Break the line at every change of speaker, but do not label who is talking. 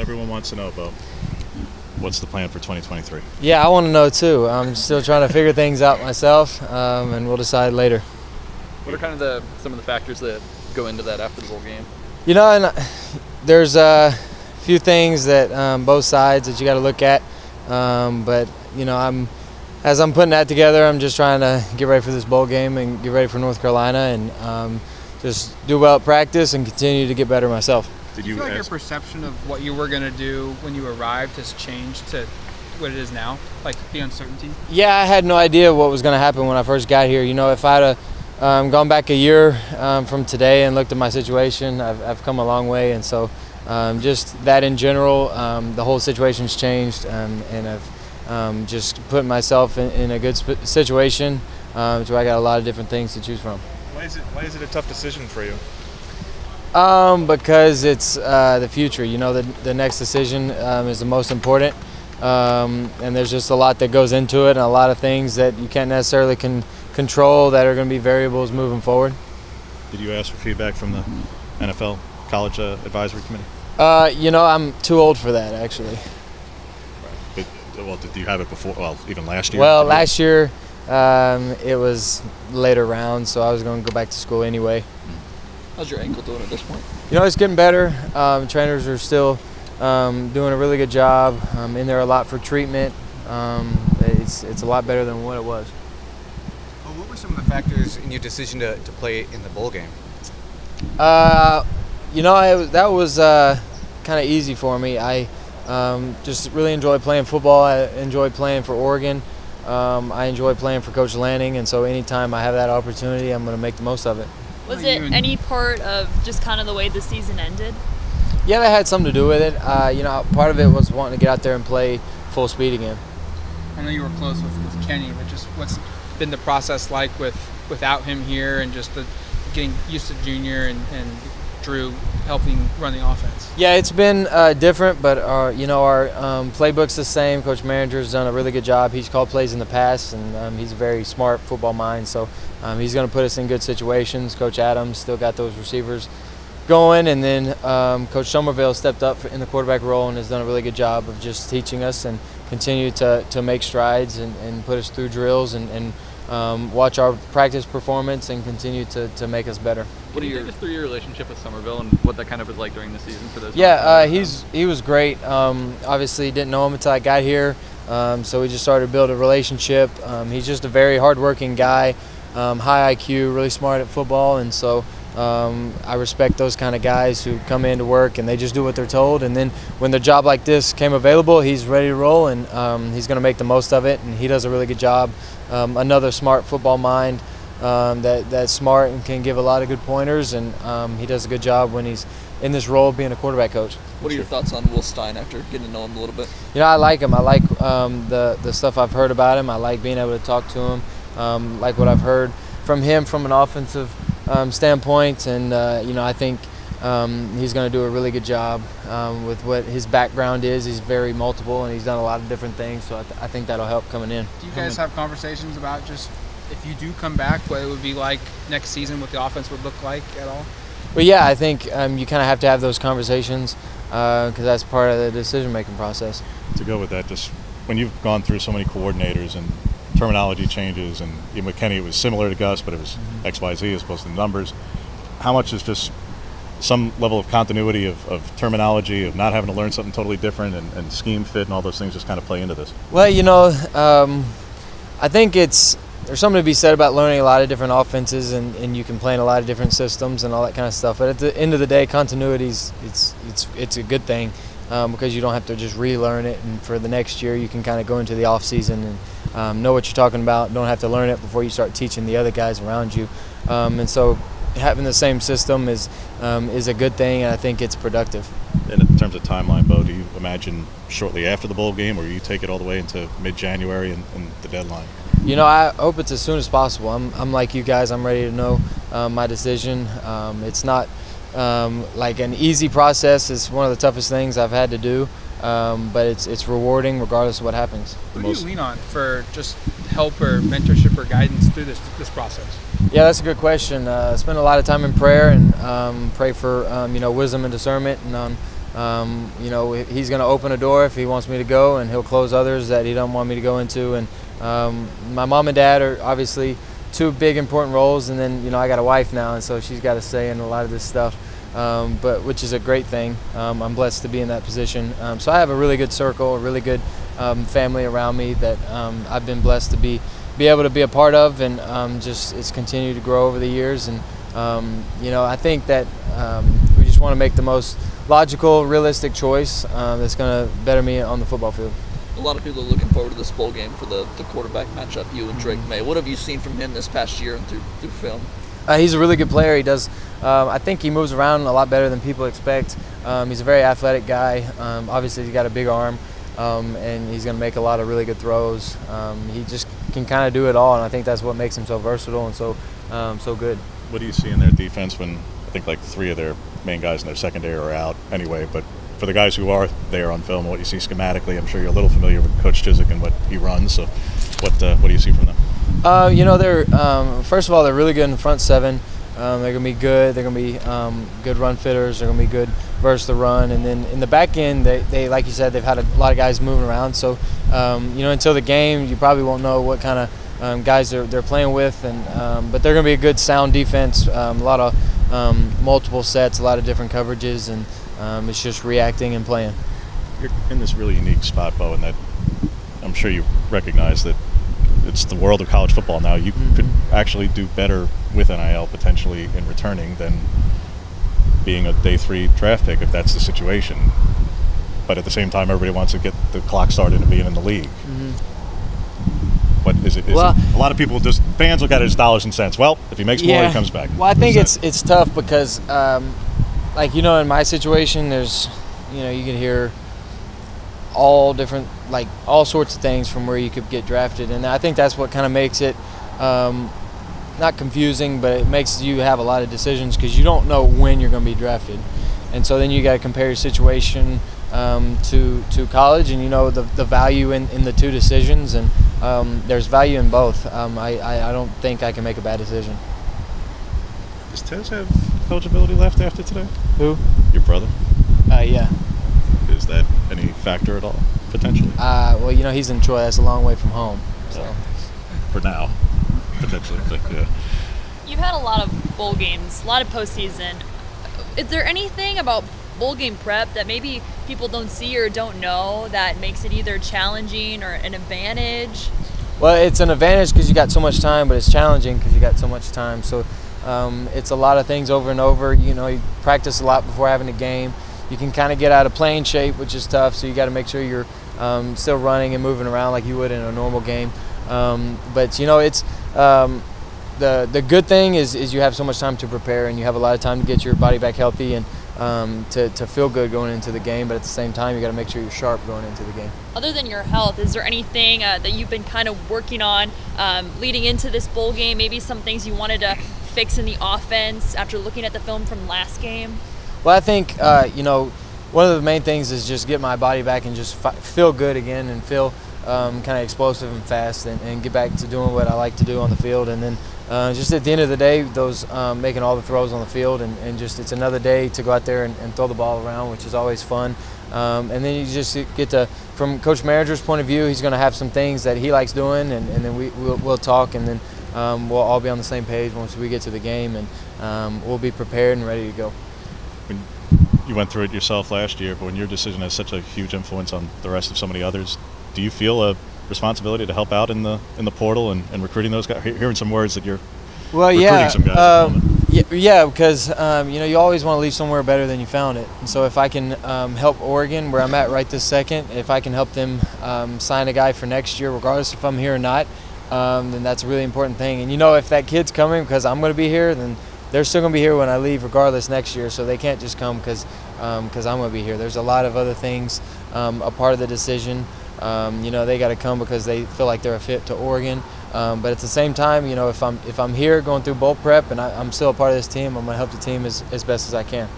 everyone wants to know, Bo. What's the plan for 2023?
Yeah, I want to know too. I'm still trying to figure things out myself, and we'll decide later.
What are kind of some of the factors that go into that after the bowl game?
You know, and there's a few things that both sides that you got to look at, but you know, as I'm putting that together, I'm just trying to get ready for this bowl game and get ready for North Carolina, and just do well at practice and continue to get better myself.
Did you feel like your perception of what you were going to do when you arrived has changed to what it is now, like the uncertainty?
Yeah, I had no idea what was going to happen when I first got here. You know, if I'd have gone back a year from today and looked at my situation, I've come a long way, and so just that in general, the whole situation's changed, and I've just put myself in a good situation to where I got a lot of different things to choose from.
Why is it a tough decision for you?
Because it's the future. You know, the next decision is the most important, and there's just a lot that goes into it, and a lot of things that you can't necessarily control that are going to be variables moving forward.
Did you ask for feedback from the NFL College Advisory Committee?
You know, I'm too old for that, actually.
Right. Well, did you have it before? Well, even last year?
Well, last year it was later round, so I was going to go back to school anyway.
How's your ankle doing at this point?
You know, it's getting better. Trainers are still doing a really good job. In there a lot for treatment. It's a lot better than what it was.
Well, what were some of the factors in your decision to play in the bowl game?
You know, that was kind of easy for me. I just really enjoy playing football. I enjoy playing for Oregon. I enjoy playing for Coach Lanning, and so anytime I have that opportunity, I'm going to make the most of it.
Was it any part of just kind of the way the season ended?
Yeah, that had something to do with it. You know, part of it was wanting to get out there and play full speed again.
I know you were close with Kenny, but just what's been the process like without him here, and just getting used to Junior and Drew helping run the offense?
Yeah, it's been different, but you know, our playbook's the same. Coach Manager's done a really good job. He's called plays in the past, and he's a very smart football mind, so he's going to put us in good situations. Coach Adams still got those receivers going, and then Coach Somerville stepped up in the quarterback role and has done a really good job of just teaching us and continue to make strides and put us through drills and watch our practice performance and continue to make us better.
What do you take us through your relationship with Somerville and what that kind of was like during the season for those?
Yeah, he was great. Obviously didn't know him until I got here, so we just started to build a relationship. He's just a very hardworking guy, high IQ, really smart at football, and so I respect those kind of guys who come in to work and they just do what they're told, and then when the job like this came available, he's ready to roll, and he's going to make the most of it, and he does a really good job. Another smart football mind that's smart and can give a lot of good pointers, and he does a good job when he's in this role of being a quarterback coach.
What are your thoughts on Will Stein after getting to know him a little bit?
You know, I like him. I like the stuff I've heard about him. I like being able to talk to him, like what I've heard from him from an offensive standpoint, and you know, I think he's going to do a really good job with what his background is. He's very multiple, and he's done a lot of different things, so I think that'll help coming in.
Do you guys have conversations about just if you do come back, what it would be like next season, what the offense would look like at all?
Well, yeah, I think you kind of have to have those conversations because that's part of the decision-making process.
To go with that, just when you've gone through so many coordinators and terminology changes, and even with Kenny it was similar to Gus, but it was X, Y, Z as opposed to the numbers, how much is just some level of continuity of terminology, of not having to learn something totally different, and scheme fit and all those things just kind of play into this?
Well, you know, I think there's something to be said about learning a lot of different offenses, and you can play in a lot of different systems and all that kind of stuff. But at the end of the day, continuity it's a good thing because you don't have to just relearn it, and for the next year you can kind of go into the off season and know what you're talking about. Don't have to learn it before you start teaching the other guys around you, and so having the same system is a good thing, and I think it's productive.
And in terms of timeline, Bo, do you imagine shortly after the bowl game, or you take it all the way into mid-January and the deadline?
You know, I hope it's as soon as possible. I'm like you guys. I'm ready to know my decision. It's not like an easy process. It's one of the toughest things I've had to do, but it's rewarding regardless of what happens.
Who do you lean on for just help or mentorship or guidance through this process?
Yeah, that's a good question. Spend a lot of time in prayer and pray for you know, wisdom and discernment, and You know, he's going to open a door if he wants me to go, and he'll close others that he don't want me to go into. And my mom and dad are obviously two big important roles, and then, you know, I got a wife now, and so she's got to say in a lot of this stuff, but which is a great thing. I'm blessed to be in that position. So I have a really good circle, a really good family around me that I've been blessed to be able to be a part of, and just it's continued to grow over the years. And you know, I think that we just want to make the most logical, realistic choice that's going to better me on the football field.
A lot of people are looking forward to this bowl game for the quarterback matchup, you and Drake May. What have you seen from him this past year and through film?
He's a really good player. He does. I think he moves around a lot better than people expect. He's a very athletic guy. Obviously, he's got a big arm, and he's going to make a lot of really good throws. He just can kind of do it all, and I think that's what makes him so versatile and so good.
What do you see in their defense when I think like 3 of their main guys in their secondary are out anyway? But for the guys who are there on film, what you see schematically, I'm sure you're a little familiar with Coach Chiswick and what he runs. So, what do you see from them?
You know, they're first of all, they're really good in the front 7. They're going to be good. They're going to be good run fitters. They're going to be good versus the run. And then in the back end, they like you said, they've had a lot of guys moving around. So, you know, until the game, you probably won't know what kind of guys they're playing with. And but they're going to be a good, sound defense. A lot of multiple sets, a lot of different coverages, and it's just reacting and playing.
You're in this really unique spot, Bo, and that I'm sure you recognize that it's the world of college football now. You could actually do better with NIL potentially in returning than being a day 3 draft pick if that's the situation. But at the same time, everybody wants to get the clock started and being in the league. What is it?
Well,
a lot of people just fans look at it as dollars and cents. Well, if he makes more, he comes back.
Well, I think it's tough because, like, you know, in my situation, there's, you know, you can hear all different, like, all sorts of things from where you could get drafted, and I think that's what kind of makes it not confusing, but it makes you have a lot of decisions because you don't know when you're going to be drafted, and so then you got to compare your situation to college, and you know the value in the 2 decisions, and there's value in both. I don't think I can make a bad decision.
Does Tez have eligibility left after today?
Who?
Your brother.
Yeah.
Is that any factor at all, potentially?
Well, you know, he's in Troy. That's a long way from home. So.
For now, potentially. But, yeah.
You've had a lot of bowl games, a lot of postseason. Is there anything about bowl game prep that maybe people don't see or don't know that makes it either challenging or an advantage?
Well, it's an advantage because you got so much time, but it's challenging because you got so much time. So it's a lot of things over and over. You know, you practice a lot before having a game. You can kind of get out of playing shape, which is tough, so you got to make sure you're still running and moving around like you would in a normal game. But, you know, it's the good thing is you have so much time to prepare, and you have a lot of time to get your body back healthy and to feel good going into the game, but at the same time, you got to make sure you're sharp going into the game.
Other than your health, is there anything that you've been kind of working on leading into this bowl game, maybe some things you wanted to fix in the offense after looking at the film from last game?
Well, I think, you know, one of the main things is just get my body back and just feel good again and feel kind of explosive and fast and get back to doing what I like to do on the field. And then just at the end of the day, those making all the throws on the field and just it's another day to go out there and throw the ball around, which is always fun. And then you just get to, from Coach Manager's point of view, he's going to have some things that he likes doing, and then we'll talk, and then we'll all be on the same page once we get to the game, and we'll be prepared and ready to go.
When you went through it yourself last year, but when your decision has such a huge influence on the rest of so many others, do you feel a responsibility to help out in the portal and recruiting those guys? Hearing some words that you're recruiting some guys at the moment.
Yeah, because you know, you always want to leave somewhere better than you found it. And so if I can help Oregon, where I'm at right this second, if I can help them sign a guy for next year, regardless if I'm here or not, then that's a really important thing. And you know, if that kid's coming because I'm going to be here, then they're still going to be here when I leave regardless next year, so they can't just come because I'm going to be here. There's a lot of other things a part of the decision. You know, they got to come because they feel like they're a fit to Oregon. But at the same time, you know, if I'm here going through bowl prep and I'm still a part of this team, I'm going to help the team as best as I can.